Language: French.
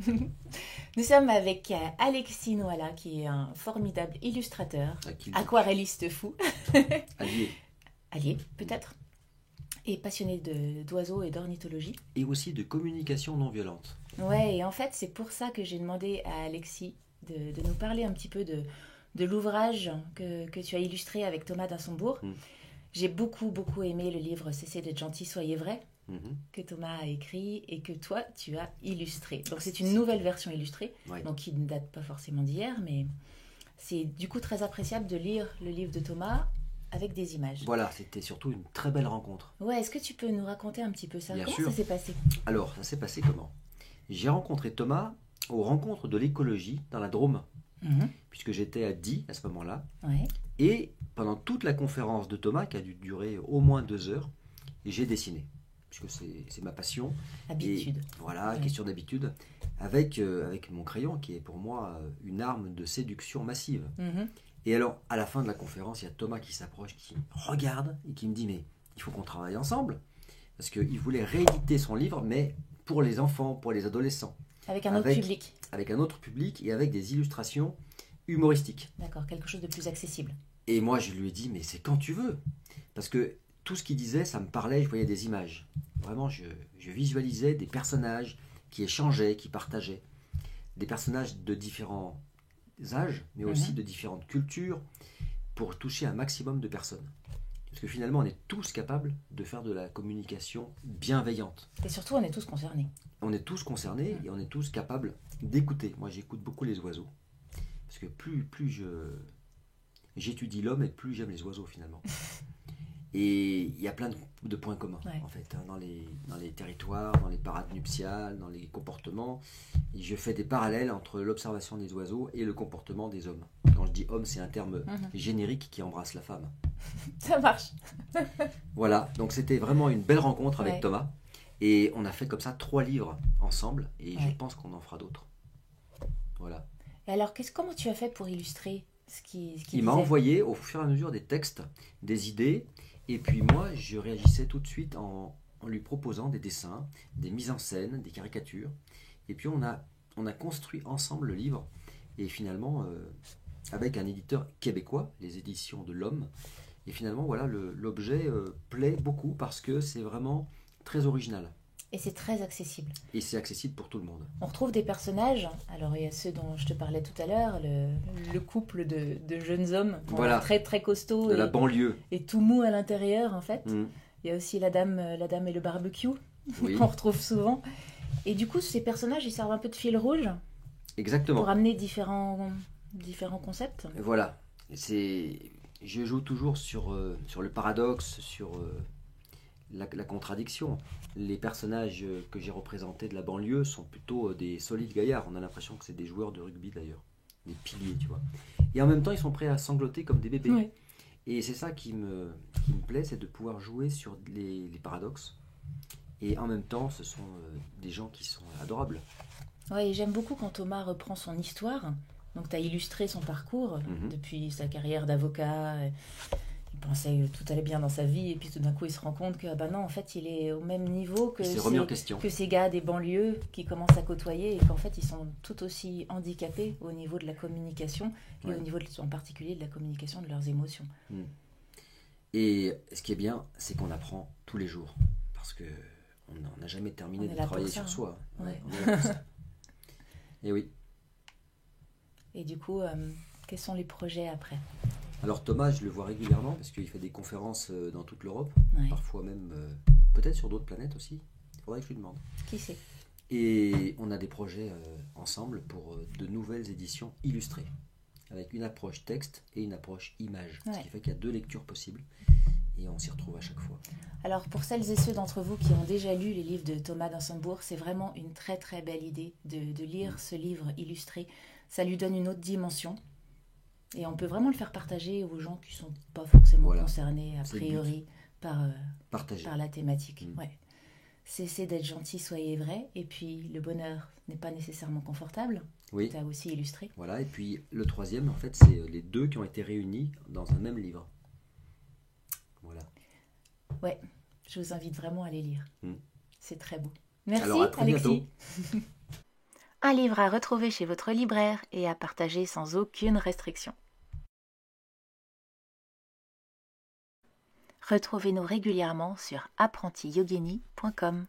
Nous sommes avec Alexis Noala, qui est un formidable illustrateur, aquarelliste fou, allié, allié peut-être, et passionné d'oiseaux et d'ornithologie. et aussi de communication non violente. Ouais, et en fait, c'est pour ça que j'ai demandé à Alexis de nous parler un petit peu de l'ouvrage que tu as illustré avec Thomas d'Assembourg. J'ai beaucoup, beaucoup aimé le livre Cessez d'être gentil, soyez vrai, que Thomas a écrit et que toi, tu as illustré. Donc, c'est une nouvelle version illustrée, donc qui ne date pas forcément d'hier, mais c'est du coup très appréciable de lire le livre de Thomas avec des images. Voilà, c'était surtout une très belle rencontre. Ouais, est-ce que tu peux nous raconter un petit peu ça? Bien Comment sûr. ça s'est passé? Alors, ça s'est passé comment? J'ai rencontré Thomas aux rencontres de l'écologie dans la Drôme, puisque j'étais à Die à ce moment-là. Ouais. Et pendant toute la conférence de Thomas, qui a dû durer au moins 2 heures, j'ai dessiné, puisque c'est ma passion. Habitude. Et voilà, question d'habitude, avec mon crayon, qui est pour moi une arme de séduction massive. Et alors, à la fin de la conférence, il y a Thomas qui s'approche, qui me regarde et qui me dit « Mais il faut qu'on travaille ensemble ». Parce qu'il voulait rééditer son livre, mais pour les enfants, pour les adolescents. Avec un autre public. Avec un autre public et avec des illustrations humoristiques. D'accord, quelque chose de plus accessible. Et moi, je lui ai dit « Mais c'est quand tu veux ». Parce que tout ce qu'il disait, ça me parlait, je voyais des images. Vraiment, je visualisais des personnages qui échangeaient, qui partageaient. Des personnages de différents âges, mais aussi de différentes cultures, pour toucher un maximum de personnes. Parce que finalement, on est tous capables de faire de la communication bienveillante. Et surtout, on est tous concernés. On est tous concernés et on est tous capables d'écouter. Moi, j'écoute beaucoup les oiseaux. Parce que plus j'étudie l'homme et plus j'aime les oiseaux, finalement. Et il y a plein de points communs, en fait, dans les territoires, dans les parades nuptiales, dans les comportements. Et je fais des parallèles entre l'observation des oiseaux et le comportement des hommes. Quand je dis homme, c'est un terme générique qui embrasse la femme. Ça marche. Voilà, donc c'était vraiment une belle rencontre avec Thomas. Et on a fait comme ça 3 livres ensemble. Et je pense qu'on en fera d'autres. Voilà. Et alors, comment tu as fait pour illustrer ce qu'il Il m'a envoyé au fur et à mesure des textes, des idées. Et puis moi, je réagissais tout de suite en lui proposant des dessins, des mises en scène, des caricatures. Et puis on a construit ensemble le livre. Et finalement, avec un éditeur québécois, les éditions de l'Homme. Et finalement, voilà, l'objet plaît beaucoup parce que c'est vraiment très original. Et c'est très accessible. Et c'est accessible pour tout le monde. On retrouve des personnages. Alors, il y a ceux dont je te parlais tout à l'heure, le couple de jeunes hommes, très, très costauds. De la banlieue. Et tout mou à l'intérieur, en fait. Il y a aussi la dame et le barbecue, qu'on retrouve souvent. Et du coup, ces personnages, ils servent un peu de fil rouge. Exactement. Pour amener différents concepts. Voilà. Je joue toujours sur le paradoxe, sur la contradiction. Les personnages que j'ai représentés de la banlieue sont plutôt des solides gaillards. On a l'impression que c'est des joueurs de rugby d'ailleurs. Des piliers, tu vois. Et en même temps, ils sont prêts à sangloter comme des bébés. Oui. Et c'est ça qui me plaît, c'est de pouvoir jouer sur les paradoxes. Et en même temps, ce sont des gens qui sont adorables. Oui, j'aime beaucoup quand Thomas reprend son histoire. Donc, tu as illustré son parcours depuis sa carrière d'avocat. Il pensait que tout allait bien dans sa vie. Et puis, tout d'un coup, il se rend compte que non, en fait, il est au même niveau que ces gars des banlieues qui commencent à côtoyer. Et qu'en fait, ils sont tout aussi handicapés au niveau de la communication. Et au niveau, en particulier, de la communication de leurs émotions. Et ce qui est bien, c'est qu'on apprend tous les jours. Parce qu'on n'a jamais terminé de travailler sur soi. Ouais. On est là pour ça. Et oui. Et du coup, quels sont les projets après? Alors Thomas, je le vois régulièrement parce qu'il fait des conférences dans toute l'Europe, parfois même peut-être sur d'autres planètes aussi. Il faudrait que je lui demande. Qui sait? Et on a des projets ensemble pour de nouvelles éditions illustrées, avec une approche texte et une approche image. Ce qui fait qu'il y a 2 lectures possibles et on s'y retrouve à chaque fois. Alors pour celles et ceux d'entre vous qui ont déjà lu les livres de Thomas d'Assembourg, c'est vraiment une très très belle idée de lire ce livre illustré. Ça lui donne une autre dimension. Et on peut vraiment le faire partager aux gens qui ne sont pas forcément concernés, a priori, par la thématique. Ouais. Cessez d'être gentil, soyez vrai. Et puis, le bonheur n'est pas nécessairement confortable. Oui. Tu as aussi illustré. Voilà, et puis le 3e, en fait, c'est les 2 qui ont été réunis dans un même livre. Voilà. Ouais, je vous invite vraiment à les lire. C'est très beau. Merci, alors, à très Alexis. Un livre à retrouver chez votre libraire et à partager sans aucune restriction. Retrouvez-nous régulièrement sur apprentyogini.com.